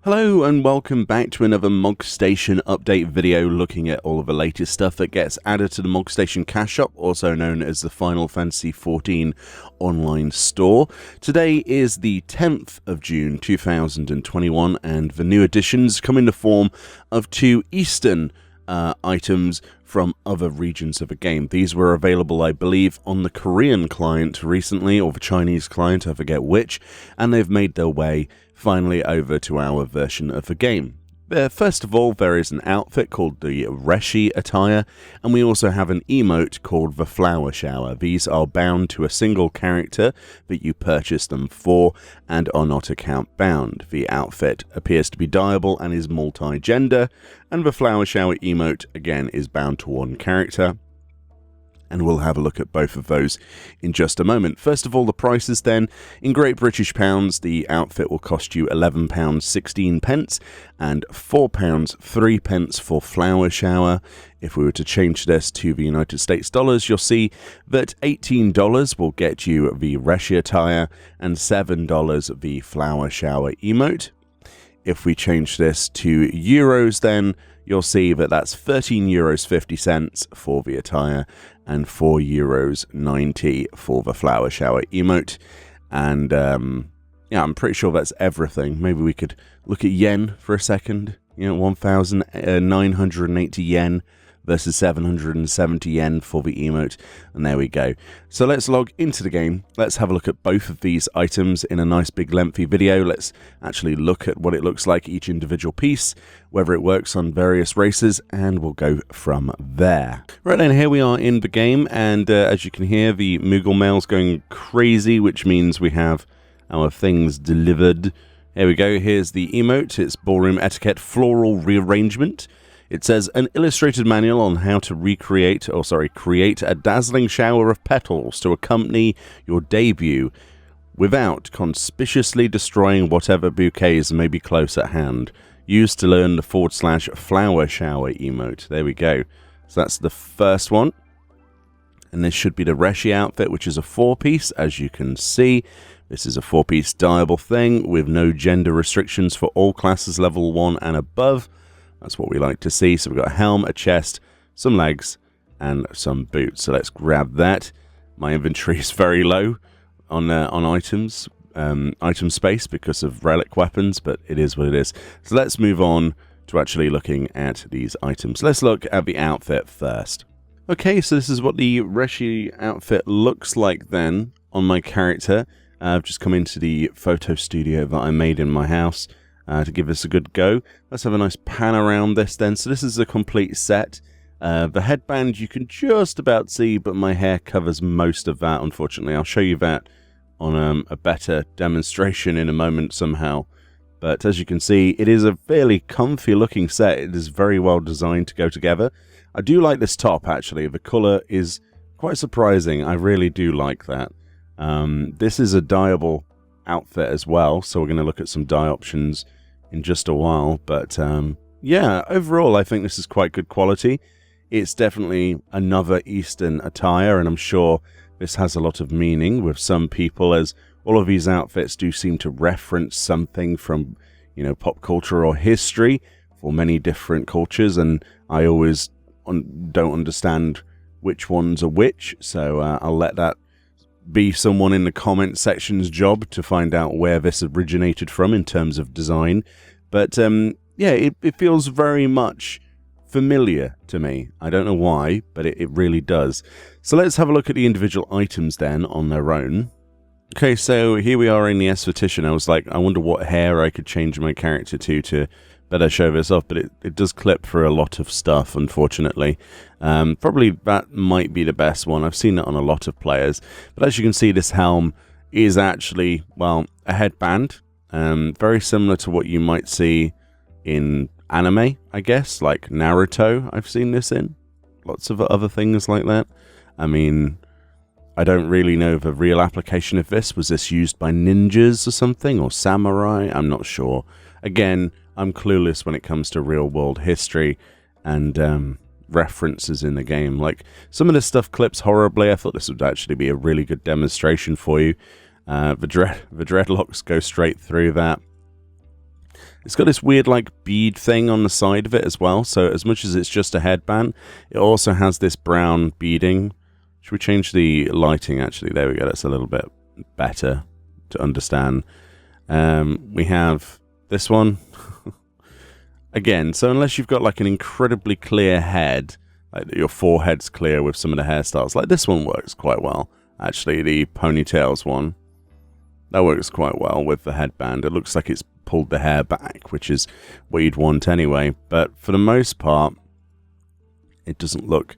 Hello and welcome back to another Mogstation update video looking at all of the latest stuff that gets added to the Mogstation cash shop, also known as the Final Fantasy XIV online store. Today is the 10th of June 2021 and the new additions come in the form of two Eastern items from other regions of the game. These were available, I believe, on the Korean client recently, or the Chinese client, I forget which, and they've made their way finally over to our version of the game. First of all, there is an outfit called the Reshi attire, and we also have an emote called the Flower Shower. These are bound to a single character that you purchase them for and are not account bound. The outfit appears to be dyeable and is multi-gender, and the Flower Shower emote again is bound to one character. And we'll have a look at both of those in just a moment. First of all, the prices then. In Great British Pounds, the outfit will cost you £11.16 and £4.03 for Flower Shower. If we were to change this to the United States dollars, you'll see that $18 will get you the Reshi attire and $7 the Flower Shower emote. If we change this to euros, then you'll see that that's €13.50 for the attire and €4.90 for the Flower Shower emote. And yeah, I'm pretty sure that's everything. Maybe we could look at yen for a second. You know, 1,980 yen versus 770 yen for the emote, and there we go. So let's log into the game. Let's have a look at both of these items in a nice big lengthy video. Let's actually look at what it looks like, each individual piece, whether it works on various races, and we'll go from there. Right then, here we are in the game, and as you can hear, the Moogle mail's going crazy, which means we have our things delivered. Here we go, here's the emote. It's Ballroom Etiquette Floral Rearrangement. It says, an illustrated manual on how to create a dazzling shower of petals to accompany your debut without conspicuously destroying whatever bouquets may be close at hand. Used to learn the /flower shower emote. There we go. So that's the first one. And this should be the Reshi outfit, which is a 4-piece, as you can see. This is a 4-piece dyeable thing with no gender restrictions for all classes level 1 and above. That's what we like to see. So we've got a helm, a chest, some legs, and some boots. So let's grab that. My inventory is very low on items, item space because of relic weapons, but it is what it is. So let's move on to actually looking at these items. Let's look at the outfit first. Okay, so this is what the Reshi outfit looks like then on my character. I've just come into the photo studio that I made in my house to give this a good go. Let's have a nice pan around this then. So this is a complete set. The headband you can just about see, but my hair covers most of that, unfortunately. I'll show you that on a better demonstration in a moment somehow. But as you can see, it is a fairly comfy looking set. It is very well designed to go together. I do like this top, actually. The colour is quite surprising. I really do like that. This is a dyeable outfit as well, so we're going to look at some dye options in just a while, but yeah, overall I think this is quite good quality. It's definitely another Eastern attire, and I'm sure this has a lot of meaning with some people, as all of these outfits do seem to reference something from, you know, pop culture or history for many different cultures, and I always don't understand which ones are which, so I'll let that be someone in the comment section's job to find out where this originated from in terms of design. But yeah, it feels very much familiar to me. I don't know why, but it really does. So let's have a look at the individual items then on their own. Okay, so here we are in the esthetician. I was like, I wonder what hair I could change my character to better show this off, but it does clip for a lot of stuff, unfortunately. Probably that might be the best one. I've seen it on a lot of players. But as you can see, this helm is actually, well, a headband. Very similar to what you might see in anime, I guess, like Naruto. I've seen this in. Lots of other things like that. I mean, I don't really know the real application of this. Was this used by ninjas or something, or samurai? I'm not sure. Again, I'm clueless when it comes to real-world history and references in the game. Like, some of this stuff clips horribly. I thought this would actually be a really good demonstration for you. The dreadlocks go straight through that. It's got this weird like bead thing on the side of it as well. So as much as it's just a headband, it also has this brown beading. Should we change the lighting actually? There we go. That's a little bit better to understand. We have this one. Again, so unless you've got like an incredibly clear head, like your forehead's clear with some of the hairstyles, like this one works quite well. Actually, the ponytails one, that works quite well with the headband. It looks like it's pulled the hair back, which is what you'd want anyway. But for the most part, it doesn't look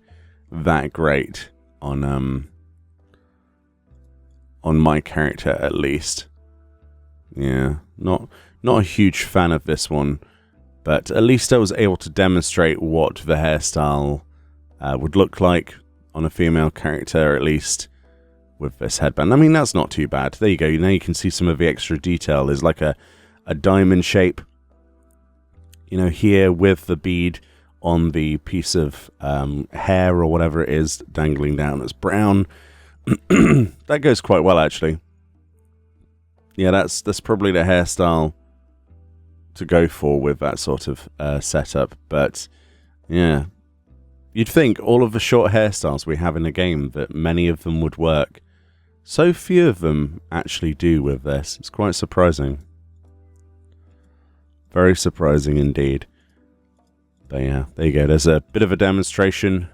that great on my character, at least. Yeah, not a huge fan of this one, but at least I was able to demonstrate what the hairstyle would look like on a female character, at least with this headband. I mean, that's not too bad. There you go. Now you can see some of the extra detail. There's like a diamond shape, you know, here with the bead on the piece of hair or whatever it is dangling down that's brown. That goes quite well, actually. Yeah, that's probably the hairstyle to go for with that sort of setup. But yeah, you'd think all of the short hairstyles we have in the game, that many of them would work. So few of them actually do with this. It's quite surprising. Very surprising indeed. But yeah, there you go. There's a bit of a demonstration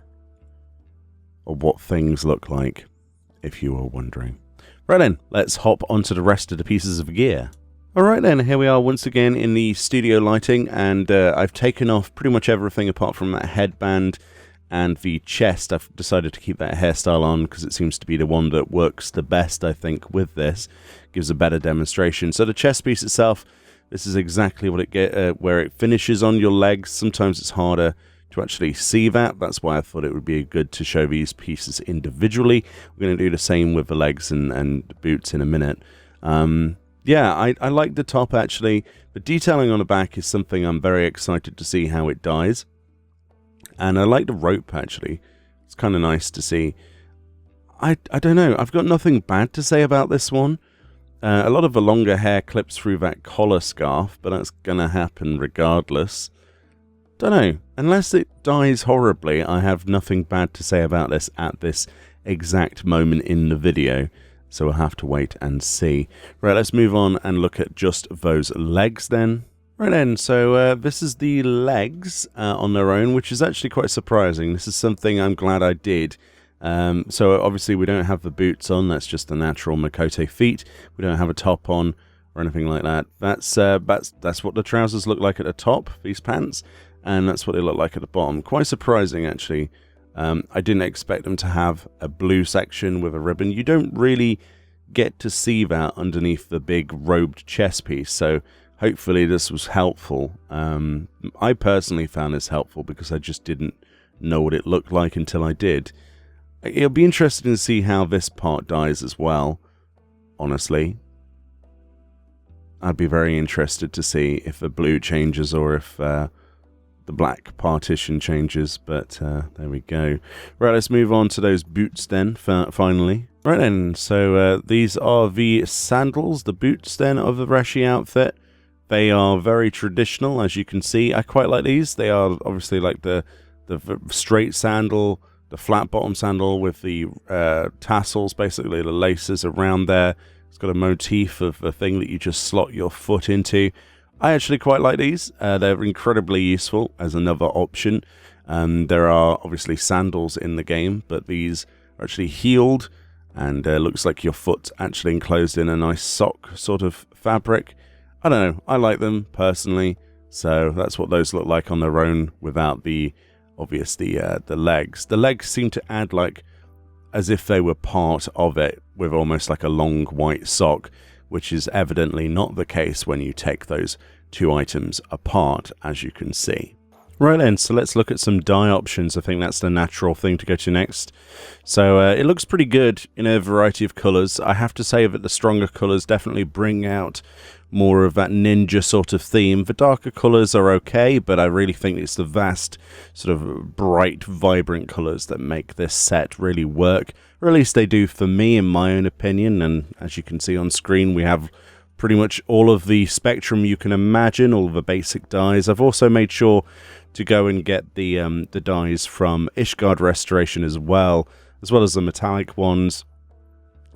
of what things look like, if you were wondering. Right then, let's hop onto the rest of the pieces of gear. Alright then, here we are once again in the studio lighting, and I've taken off pretty much everything apart from that headband and the chest. I've decided to keep that hairstyle on because it seems to be the one that works the best, I think, with this. Gives a better demonstration. So the chest piece itself, this is exactly what it where it finishes on your legs. Sometimes it's harder to actually see that. That's why I thought it would be good to show these pieces individually. We're going to do the same with the legs and boots in a minute. Yeah, I like the top actually. The detailing on the back is something I'm very excited to see how it dies. And I like the rope actually. It's kind of nice to see. I don't know. I've got nothing bad to say about this one. A lot of the longer hair clips through that collar scarf, but that's going to happen regardless. Don't know. Unless it dies horribly, I have nothing bad to say about this at this exact moment in the video. So we'll have to wait and see. Right, let's move on and look at just those legs then. Right then, so this is the legs on their own, which is actually quite surprising. This is something I'm glad I did. So obviously we don't have the boots on. That's just the natural Makoto feet. We don't have a top on or anything like that. That's what the trousers look like at the top, these pants, and that's what they look like at the bottom. Quite surprising, actually. I didn't expect them to have a blue section with a ribbon. You don't really get to see that underneath the big robed chest piece, so hopefully this was helpful. I personally found this helpful because I just didn't know what it looked like until I did. It'll be interesting to see how this part dies as well, honestly. I'd be very interested to see if the blue changes or if the black partition changes, but there we go. Right, let's move on to those boots then, finally. Right then, so these are the sandals, the boots then of the Reshi outfit. They are very traditional, as you can see. I quite like these. They are obviously like the straight sandal, the flat bottom sandal with the tassels, basically the laces around there. It's got a motif of a thing that you just slot your foot into. I actually quite like these. They're incredibly useful as another option. There are obviously sandals in the game, but these are actually heeled, and looks like your foot's actually enclosed in a nice sock sort of fabric. I don't know. I like them personally, so that's what those look like on their own without the obviously the legs. The legs seem to add like as if they were part of it with almost like a long white sock, which is evidently not the case when you take those two items apart, as you can see. Right then, so let's look at some dye options. I think that's the natural thing to go to next. So it looks pretty good in a variety of colours. I have to say that the stronger colours definitely bring out more of that ninja sort of theme. The darker colours are okay, but I really think it's the vast, sort of bright, vibrant colours that make this set really work. Or at least they do for me, in my own opinion. And as you can see on screen, we have pretty much all of the spectrum you can imagine, all of the basic dyes. I've also made sure to go and get the dyes from Ishgard Restoration as well as the metallic ones.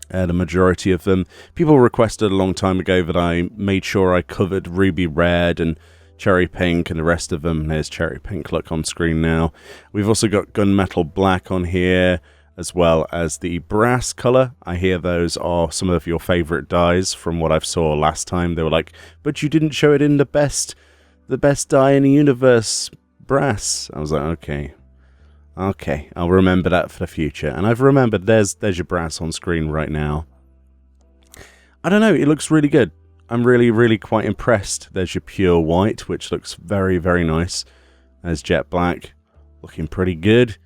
The majority of them. People requested a long time ago that I made sure I covered Ruby Red and Cherry Pink and the rest of them. There's Cherry Pink, look on screen now. We've also got Gunmetal Black on here, as well as the Brass color. I hear those are some of your favorite dyes from what I saw last time. They were like, but you didn't show it in the best dye in the universe, Brass. I was like, okay, I'll remember that for the future. And I've remembered. There's your Brass on screen right now. I don't know, it looks really good. I'm really quite impressed. There's your Pure White, which looks very nice. There's Jet Black, looking pretty good.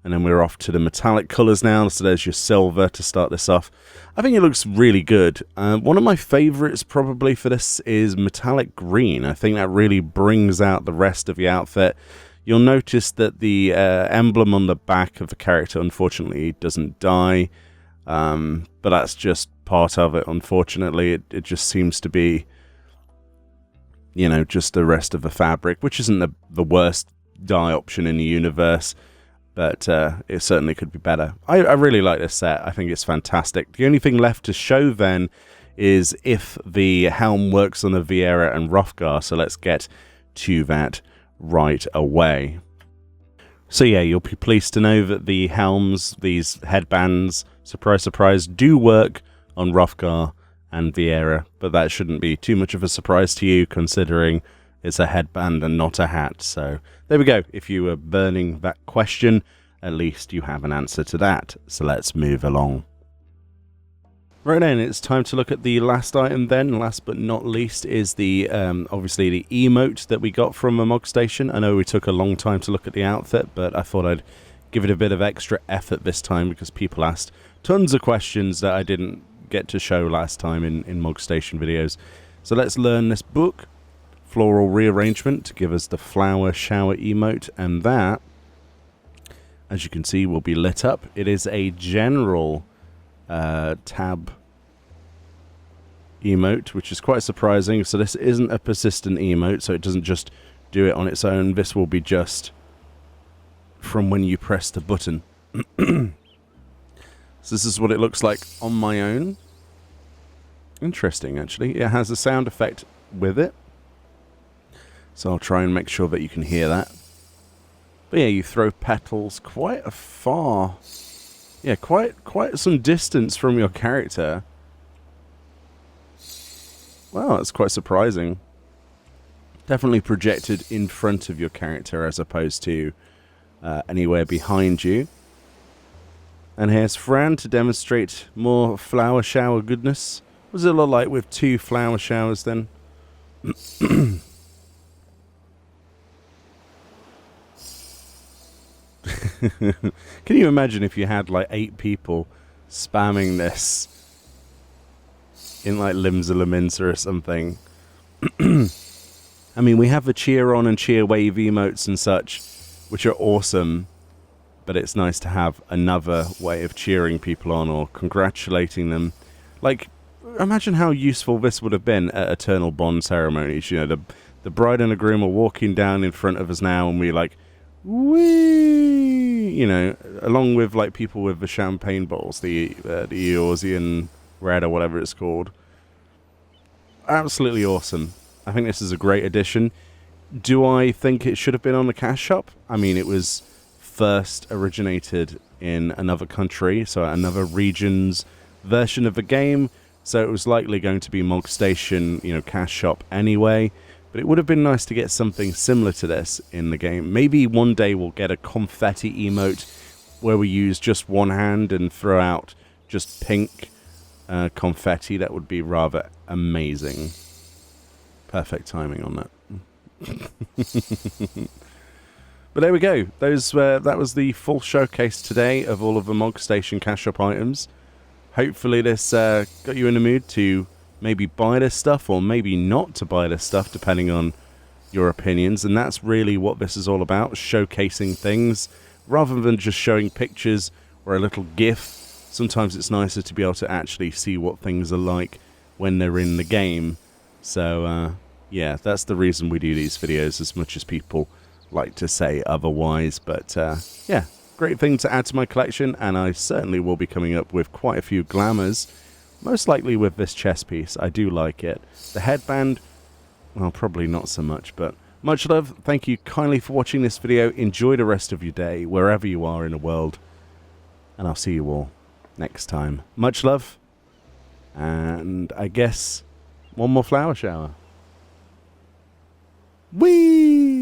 And then we're off to the metallic colours now. So there's your Silver to start this off. I think it looks really good. One of my favourites probably for this is Metallic Green. I think that really brings out the rest of the outfit. You'll notice that the emblem on the back of the character unfortunately doesn't die. But that's just part of it, unfortunately. It just seems to be, you know, just the rest of the fabric, which isn't the worst dye option in the universe. But it certainly could be better. I really like this set. I think it's fantastic. The only thing left to show then is if the helm works on the Viera and Hrothgar. So let's get to that right away. So yeah, you'll be pleased to know that the helms, these headbands, surprise surprise, do work on Hrothgar and Viera. But that shouldn't be too much of a surprise to you, considering it's a headband and not a hat. So there we go. If you were burning that question, at least you have an answer to that. So let's move along. Right then, it's time to look at the last item then. Last but not least is the, obviously the emote that we got from a mogstation. I know we took a long time to look at the outfit, but I thought I'd give it a bit of extra effort this time because people asked tons of questions that I didn't get to show last time in mogstation videos. So let's learn this book. Floral rearrangement to give us the flower shower emote, and that, as you can see, will be lit up. It is a general tab emote, which is quite surprising. So this isn't a persistent emote, so it doesn't just do it on its own. This will be just from when you press the button. So this is what it looks like on my own. Interesting, actually. It has a sound effect with it. So I'll try and make sure that you can hear that. But yeah, you throw petals quite a far. Yeah, quite some distance from your character. Wow, that's quite surprising. Definitely projected in front of your character as opposed to anywhere behind you. And here's Fran to demonstrate more flower shower goodness. What does it look like with 2 flower showers then? Can you imagine if you had like 8 people spamming this in like Limsa Laminsa or something? I mean, we have the cheer on and cheer wave emotes and such, which are awesome, but it's nice to have another way of cheering people on or congratulating them. Like, imagine how useful this would have been at Eternal Bond ceremonies. You know, the bride and the groom are walking down in front of us now, and we're like, whee! You know, along with like people with the champagne bottles, the Eorzean Red or whatever it's called. Absolutely awesome. I think this is a great addition. Do I think it should have been on the cash shop? I mean, it was first originated in another country, so another region's version of the game, so it was likely going to be mogstation, you know, cash shop anyway. But it would have been nice to get something similar to this in the game. Maybe one day we'll get a confetti emote where we use just one hand and throw out just pink confetti. That would be rather amazing. Perfect timing on that. But there we go. That was the full showcase today of all of the mogstation cash shop items. Hopefully this got you in the mood to maybe buy this stuff or maybe not to buy this stuff, depending on your opinions. And that's really what this is all about, showcasing things rather than just showing pictures or a little GIF. Sometimes it's nicer to be able to actually see what things are like when they're in the game. So, yeah, that's the reason we do these videos, as much as people like to say otherwise. But, yeah, great thing to add to my collection, and I certainly will be coming up with quite a few glamours. Most likely with this chest piece. I do like it. The headband, well, probably not so much, but much love. Thank you kindly for watching this video. Enjoy the rest of your day, wherever you are in the world. And I'll see you all next time. Much love. And I guess one more flower shower. Whee!